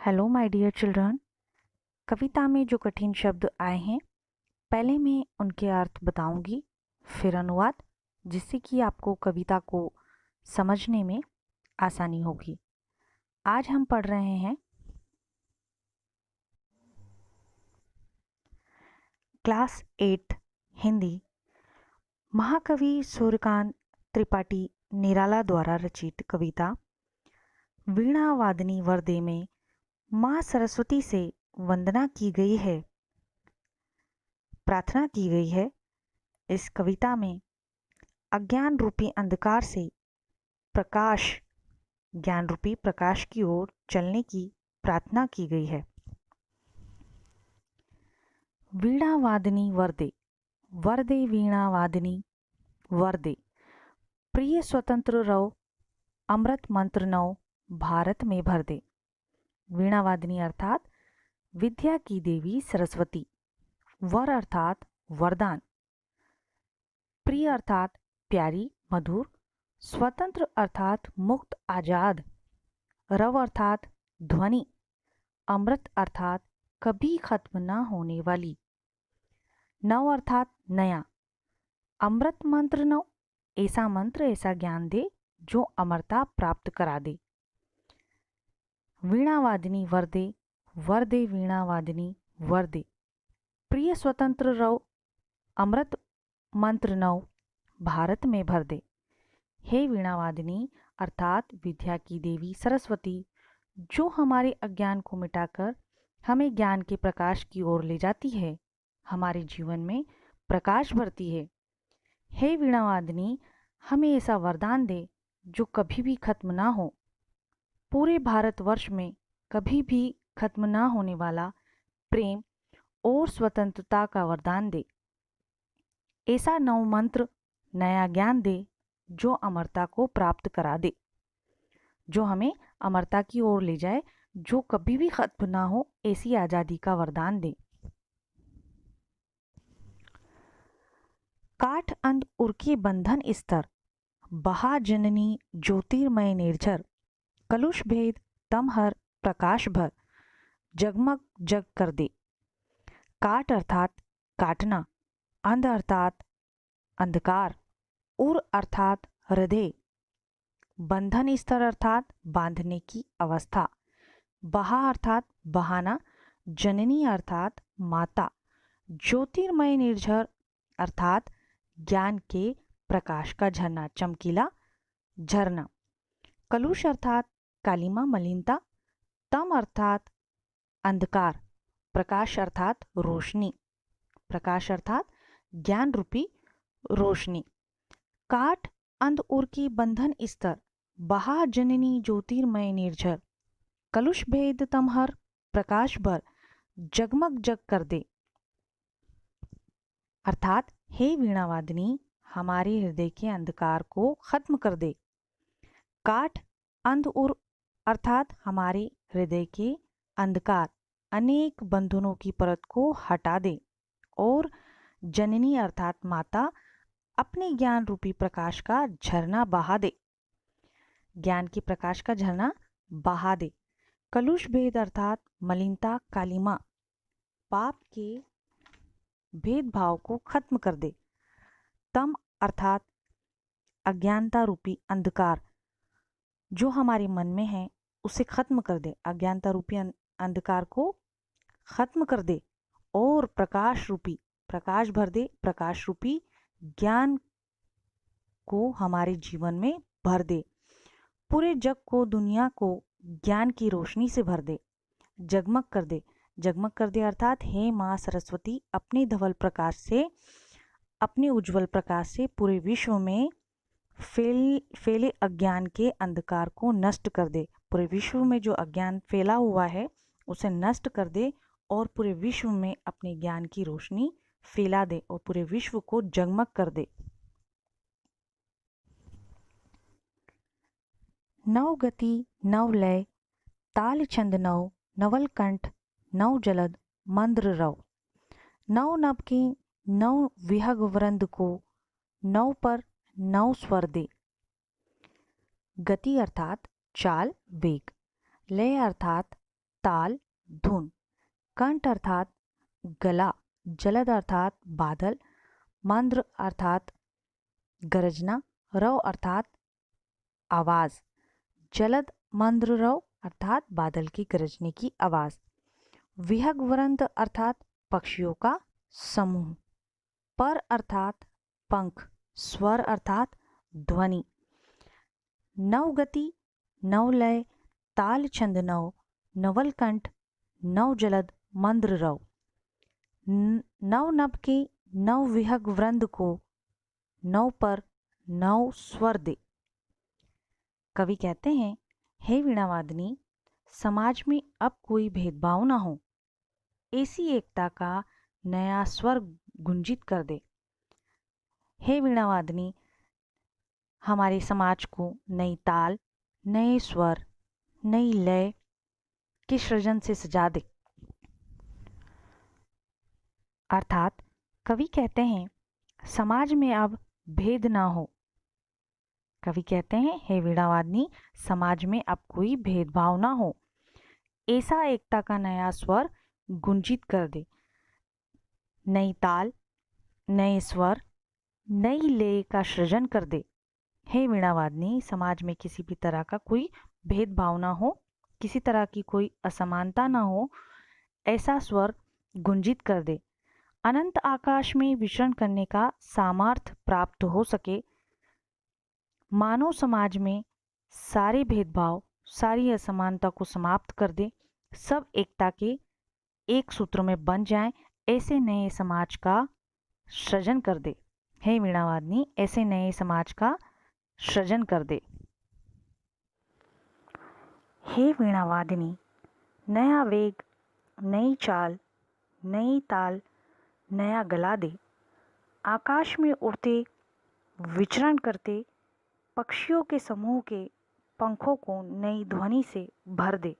Hello my dear children. कविता में जो कठिन शब्द आए हैं पहले मैं उनके अर्थ बताऊंगी, फिर अनुवाद, जिससे कि आपको कविता को समझने में आसानी होगी। आज हम पढ़ रहे हैं क्लास 8 हिंदी, महाकवि सूर्यकांत त्रिपाठी निराला द्वारा रचित कविता वीणा वादनी वरदे में माँ सरस्वती से वंदना की गई है, प्रार्थना की गई है। इस कविता में अज्ञान रूपी अंधकार से प्रकाश, ज्ञान रूपी प्रकाश की ओर चलने की प्रार्थना की गई है। वीणा वादनी वरदे, वरदे वीणा वादनी वरदे, प्रिय स्वतंत्र रहो, अमृत मंत्र नौ भारत में भर दे। वीणा वादनी अर्थात विद्या की देवी सरस्वती, वर अर्थात वरदान, प्रिय अर्थात प्यारी मधुर, स्वतंत्र अर्थात मुक्त आजाद, रव अर्थात ध्वनि, अमृत अर्थात कभी खत्म न होने वाली, नव अर्थात नया, अमृत मंत्र नव, ऐसा मंत्र ऐसा ज्ञान दे जो अमरता प्राप्त करा दे। वीणा वादिनी वरदे, वरदे वीणा वादिनी वरदे, प्रिय स्वतंत्र रव, अमृत मंत्र नव भारत में भर दे। हे वीणा वादिनी अर्थात विद्या की देवी सरस्वती, जो हमारे अज्ञान को मिटाकर हमें ज्ञान के प्रकाश की ओर ले जाती है, हमारे जीवन में प्रकाश भरती है। हे वीणा वादनी, हमें ऐसा वरदान दे जो कभी भी खत्म ना हो, पूरे भारतवर्ष में कभी भी खत्म ना होने वाला प्रेम और स्वतंत्रता का वरदान दे। ऐसा नव मंत्र, नया ज्ञान दे जो अमरता को प्राप्त करा दे, जो हमें अमरता की ओर ले जाए, जो कभी भी खत्म ना हो, ऐसी आजादी का वरदान दे। काठ अंध उर्के बंधन स्तर, बहा जननी ज्योतिर्मय निर्झर, कलुष भेद तम हर प्रकाश भर, जगमग जग कर दे। काट अर्थात काटना, अंध अर्थात अंधकार, उर अर्थात हृदय, बंधन स्तर अर्थात बांधने की अवस्था, बहा अर्थात बहाना, जननी अर्थात माता, ज्योतिर्मय निर्झर अर्थात ज्ञान के प्रकाश का झरना, चमकीला झरना, कलुष अर्थात कालिमा मलिनता, तम अर्थात अंधकार, प्रकाश अर्थात रोशनी, प्रकाश अर्थात ज्ञान रूपी रोशनी। काट अंध उर की बंधन स्तर, बहा जननी ज्योतिर्मय निर्झर, कलुष भेद तमहर प्रकाश भर, जगमग जग कर दे। अर्थात हे वीणावादिनी, हमारे हृदय के अंधकार को खत्म कर दे। काट अंध उर अर्थात हमारे हृदय के अंधकार, अनेक बंधनों की परत को हटा दे, और जननी अर्थात माता, अपने ज्ञान रूपी प्रकाश का झरना बहा दे, ज्ञान के प्रकाश का झरना बहा दे। कलुष भेद अर्थात मलिनता, कालिमा, पाप के भेदभाव को खत्म कर दे। तम अर्थात अज्ञानता रूपी अंधकार, जो हमारे मन में है उसे खत्म कर दे, अज्ञानता रूपी अंधकार को खत्म कर दे, और प्रकाश रूपी प्रकाश भर दे, प्रकाश रूपी ज्ञान को हमारे जीवन में भर दे, पूरे जग को, दुनिया को ज्ञान की रोशनी से भर दे, जगमग कर दे। जगमग कर दे अर्थात हे माँ सरस्वती, अपने धवल प्रकाश से, अपने उज्जवल प्रकाश से पूरे विश्व में फैले अज्ञान के अंधकार को नष्ट कर दे, पूरे विश्व में जो अज्ञान फैला हुआ है उसे नष्ट कर दे, और पूरे विश्व में अपने ज्ञान की रोशनी फैला दे, और पूरे विश्व को जगमग कर दे। नव गति नव लय, ताल छंद नव, नवल कंठ नव जलद मंद्र रव, नव नभ के नव विहग वृंद को, नव पर नव स्वर दे। गति अर्थात चाल वेग, लय अर्थात ताल, धुन। कंठ अर्थात गला, जलद अर्थात बादल, मंद्र अर्थात गरजना, रव अर्थात आवाज। जलद मंद्र रव अर्थात बादल की गरजने की आवाज। विहग वृंद अर्थात पक्षियों का समूह। पर अर्थात पंख, स्वर अर्थात ध्वनि। नवगति, नवलय, ताल छंद नव, नवलकंठ, नवजलद, मंद्र रव। नव नभ के नव विहग वृंद को नव पर नव स्वर दे। कवि कहते हैं, हे वीणावादिनी, समाज में अब कोई भेदभाव ना हो, ऐसी एकता का नया स्वर गुंजित कर दे। हे वीणावादिनी, हमारे समाज को नई ताल, नए स्वर, नई लय के सृजन से सजा दे। अर्थात कवि कहते हैं, समाज में अब भेद ना हो। कवि कहते हैं, हे वीणावादिनी, समाज में अब कोई भेदभाव ना हो, ऐसा एकता का नया स्वर गुंजित कर दे। नई ताल, नए स्वर, नई लय का सृजन कर दे। हे वीणावादिनी, समाज में किसी भी तरह का कोई भेदभाव ना हो, किसी तरह की कोई असमानता ना हो, ऐसा स्वर गुंजित कर दे। अनंत आकाश में विचरण करने का सामर्थ्य प्राप्त हो सके। मानव समाज में सारे भेदभाव, सारी असमानता को समाप्त कर दे, सब एकता के एक सूत्र में बन जाएं, ऐसे नए समाज का सृजन कर दे। हे वीणावादिनी, ऐसे नए समाज का सृजन कर दे। हे वीणावादिनी, नया वेग, नई चाल, नई ताल, नया गला दे। आकाश में उड़ते, विचरण करते पक्षियों के समूह के पंखों को नई ध्वनि से भर दे।